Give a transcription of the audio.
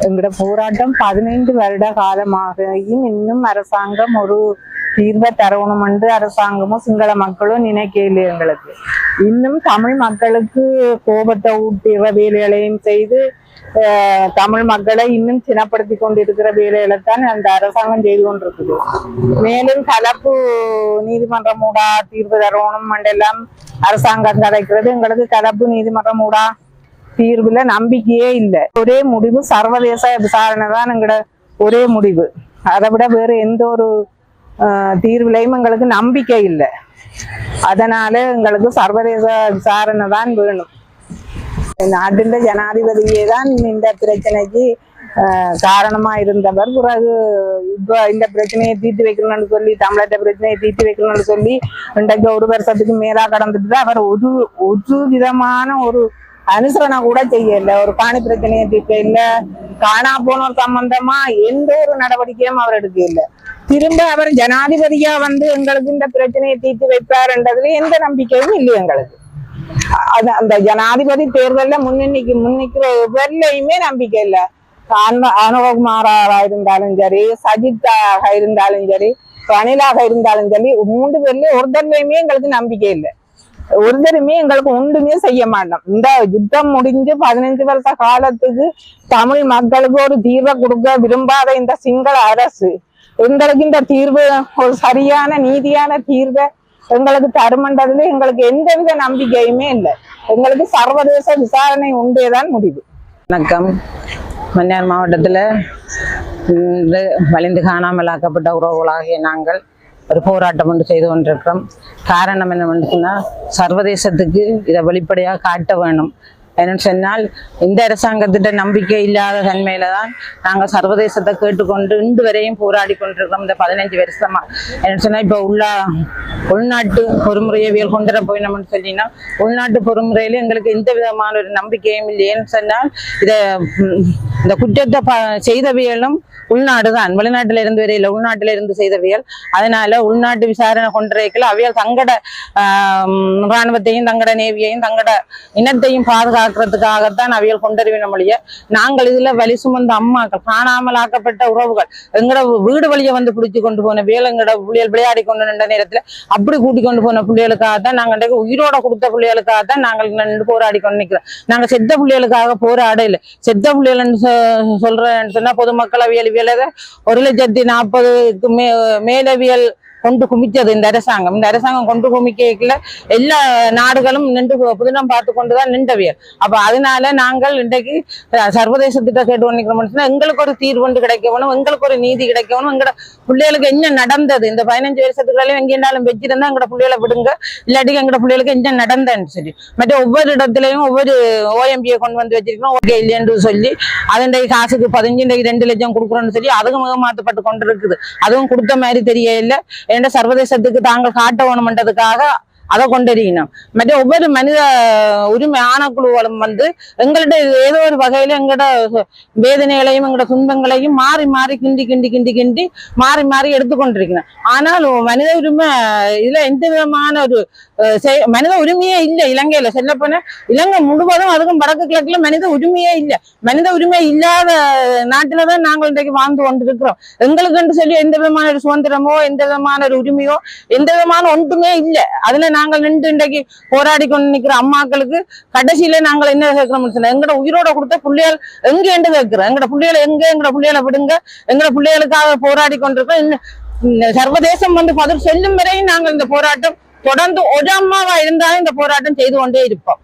எங்களோட போராட்டம் 15 வருட காலமாகியும் இன்னும் அரசாங்கம் ஒரு தீர்வை தரணும் என்று அரசாங்கமும் சிங்கள மக்களும் நினைக்கல. எங்களுக்கு இன்னும் தமிழ் மக்களுக்கு கோபத்தை ஊட்டுகிற வேலைகளையும் செய்து தமிழ் மக்களை இன்னும் சினப்படுத்தி கொண்டிருக்கிற வேலைகளை தான் அந்த அரசாங்கம் செய்து கொண்டிருக்குது. மேலும் கலப்பு நீதிமன்றம் ஊடா தீர்வு தரணும் என்றெல்லாம் அரசாங்கம் கதைக்கிறது. எங்களுக்கு கலப்பு நீதிமன்றம் ஊடா தீர்வுல நம்பிக்கையே இல்லை. ஒரே முடிவு சர்வதேச விசாரணை தான் எங்களோட ஒரே முடிவு. அதை விட வேற எந்த ஒரு தீர்வுலையும் எங்களுக்கு நம்பிக்கை இல்லை. அதனால எங்களுக்கு சர்வதேச விசாரணை தான் வேணும். நாட்டின் ஜனாதிபதியே தான் இந்த பிரச்சனைக்கு காரணமா இருந்தவர். பிறகு இப்ப இந்த பிரச்சனையை தீர்த்து வைக்கணும்னு சொல்லி தமிழக பிரச்சனையை தீர்த்து வைக்கணும்னு சொல்லி இன்றைக்கு ஒரு வருஷத்துக்கு மேலா கடந்துட்டு அவர் ஒரு விதமான ஒரு அனுசரணை கூட செய்யல. ஒரு காணி பிரச்சனையை தீர்க்க இல்ல, காணா போனோர் சம்பந்தமா எந்த ஒரு நடவடிக்கையும் அவர் எடுக்க இல்லை. திரும்ப அவர் ஜனாதிபதியா வந்து எங்களுக்கு இந்த பிரச்சனையை தீர்த்து வைப்பாருன்றதுல எந்த நம்பிக்கையும் இல்லை எங்களுக்கு. அந்த ஜனாதிபதி தேர்தல்ல முன்னிக்கிற எவர்லையுமே நம்பிக்கை இல்லை. அனுபகுமாராக இருந்தாலும் சரி, சஜித்தாக இருந்தாலும் சரி, ரணிலாக இருந்தாலும் சரி, 3 பேர்லயும் ஒருத்தர்லையுமே எங்களுக்கு நம்பிக்கை இல்லை. ஒருத்தருமே எங்களுக்கு ஒன்றுமே செய்ய மாட்டோம். இந்த யுத்தம் முடிஞ்சு 15 வருஷ காலத்துக்கு தமிழ் மக்களுக்கு ஒரு தீர்வை கொடுக்க விரும்பாத இந்த சிங்கள அரசு எங்களுக்கு இந்த தீர்வு ஒரு சரியான நீதியான தீர்வை எங்களுக்கு தருமன்றதுல எங்களுக்கு எந்தவித நம்பிக்கையுமே இல்லை. எங்களுக்கு சர்வதேச விசாரணை உண்டேதான் முடிவு. வணக்கம். மன்னார் மாவட்டத்தில் வலிந்து காணாமலாக்கப்பட்ட உறவுகளாகிய நாங்கள் ஒரு போராட்டம் ஒன்று செய்து கொண்டிருக்கிறோம். காரணம் என்னவென்று சொன்னால், சர்வதேசத்துக்கு இதை வெளிப்படையாக காட்ட வேணும். என்னன்னு சொன்னால், இந்த அரசாங்கத்திட்ட நம்பிக்கை இல்லாத தன்மையில தான் நாங்கள் சர்வதேசத்தை கேட்டுக்கொண்டு இன்று வரையும் போராடி கொண்டிருக்கிறோம். இந்த 15 வருஷமா என்னன்னு சொன்னா, இப்போ உள்நாட்டு பொறுமுறையவியல் கொண்டு வர போயினோம்னு சொல்லினா, உள்நாட்டு பொறுமுறையில எங்களுக்கு எந்த விதமான ஒரு நம்பிக்கையும் இல்லை. ஏன்னு சொன்னால், இந்த குற்றத்தை செய்தவியலும் உள்நாடு தான், வெளிநாட்டில இருந்து வரையில உள்நாட்டில இருந்து செய்தவியல். அதனால உள்நாட்டு விசாரணை கொண்டிருக்கல அவியல் தங்கட இராணுவத்தையும் தங்கட நேவியையும் தங்கட இனத்தையும் பாதுகாக்கிறதுக்காகத்தான் அவியல் கொண்டறிவின மொழிய. நாங்கள் இதுல வலி சுமந்த அம்மாக்கள், காணாமல் ஆக்கப்பட்ட உறவுகள், எங்கட வீடு வழியை வந்து பிடிச்சு கொண்டு போன வியல், எங்கட புள்ளியல் விளையாடி கொண்டு நின்ற நேரத்துல அப்படி கூட்டி கொண்டு போன பிள்ளைகளுக்காகத்தான் நாங்கள் உயிரோட கொடுத்த பிள்ளைகளுக்காகத்தான் நாங்கள் நின்று போராடி கொண்டு நிற்கிறோம். நாங்க செத்த பிள்ளைகளுக்காக போராட இல்லை. செத்த பிள்ளைகள்னு சொல்றேன்னு சொன்னா, பொதுமக்கள் அவியல் 1,40,000க்கு மேலவியல் கொண்டு குமிச்சது இந்த அரசாங்கம். இந்த அரசாங்கம் கொண்டு குமிக்கல எல்லா நாடுகளும் நின்று புதினம் பார்த்து கொண்டுதான் நின்றவியல். அப்ப அதனால நாங்கள் இன்றைக்கு சர்வதேசத்திட்ட கேட்டு நிற்கிறோம்னு, எங்களுக்கு ஒரு தீர்வு கிடைக்கணும், எங்களுக்கு ஒரு நீதி கிடைக்கணும். எங்களோட பிள்ளைகளுக்கு என்ன நடந்தது இந்த 15 வருஷத்துக்குள்ளாலும் எங்கேனாலும் வச்சிருந்தா எங்களோட பிள்ளைகளை விடுங்க, இல்லாட்டி எங்களோட பிள்ளைகளுக்கு என்ன நடந்தேன்னு சொல்லி மற்ற ஒவ்வொரு இடத்துலையும் ஒவ்வொரு OMPயை கொண்டு வந்து வச்சிருக்கோம். ஓகே இல்லைன்னு சொல்லி அதன் காசுக்கு 15 2 லட்சம் கொடுக்குறோம்னு சொல்லி அதுவும் முகமாத்தப்பட்டு கொண்டு இருக்குது. அதுவும் கொடுத்த மாதிரி தெரியல. என்ற சர்வதேசத்துக்கு தாங்கள் காட்ட வேணும்ன்றதுக்காக அதை கொண்டறியணும். மற்ற ஒவ்வொரு மனித உரிமை ஆணைக்குழுவும் வந்து எங்கள்கிட்ட ஏதோ ஒரு வகையில எங்களோட வேதனைகளையும் எங்களோட துன்பங்களையும் மாறி மாறி கிண்டி மாறி மாறி எடுத்துக்கொண்டிருக்கணும். ஆனால் மனித உரிமை இதுல எந்த விதமான ஒரு மனித உரிமையே இல்லை இலங்கையில. சொல்லப்போன இலங்கை முழுவதும், அதுக்கும் வடக்கு கிழக்குல மனித உரிமையே இல்லை. மனித உரிமை இல்லாத நாட்டில்தான் நாங்கள் இன்றைக்கு வாழ்ந்து கொண்டிருக்கிறோம். எங்களுக்கு சொல்லி எந்த விதமான ஒரு சுதந்திரமோ எந்த விதமான ஒரு உரிமையோ எந்த விதமான ஒன்றுமே இல்லை. அதுல நாங்கள் நின்று இன்றைக்கு போராடி கொண்டு நிற்கிற அம்மாக்களுக்கு கடைசியில நாங்கள் என்ன கேட்கிறோம்னு சொன்னா, எங்களோட உயிரோட கொடுத்த பிள்ளைகள் எங்க என்று கேட்கிறோம். எங்களோட பிள்ளைகளை எங்களோட பிள்ளைகளை விடுங்க, எங்களோட பிள்ளைகளுக்காக போராடி கொண்டிருக்கோம். சர்வதேசம் வந்து பதில் சொல்லும் வரையும் நாங்கள் இந்த போராட்டம் தொடர்ந்து ஒரு அம்மாவா இருந்தாலும் இந்த போராட்டம் செய்து கொண்டே இருப்போம்.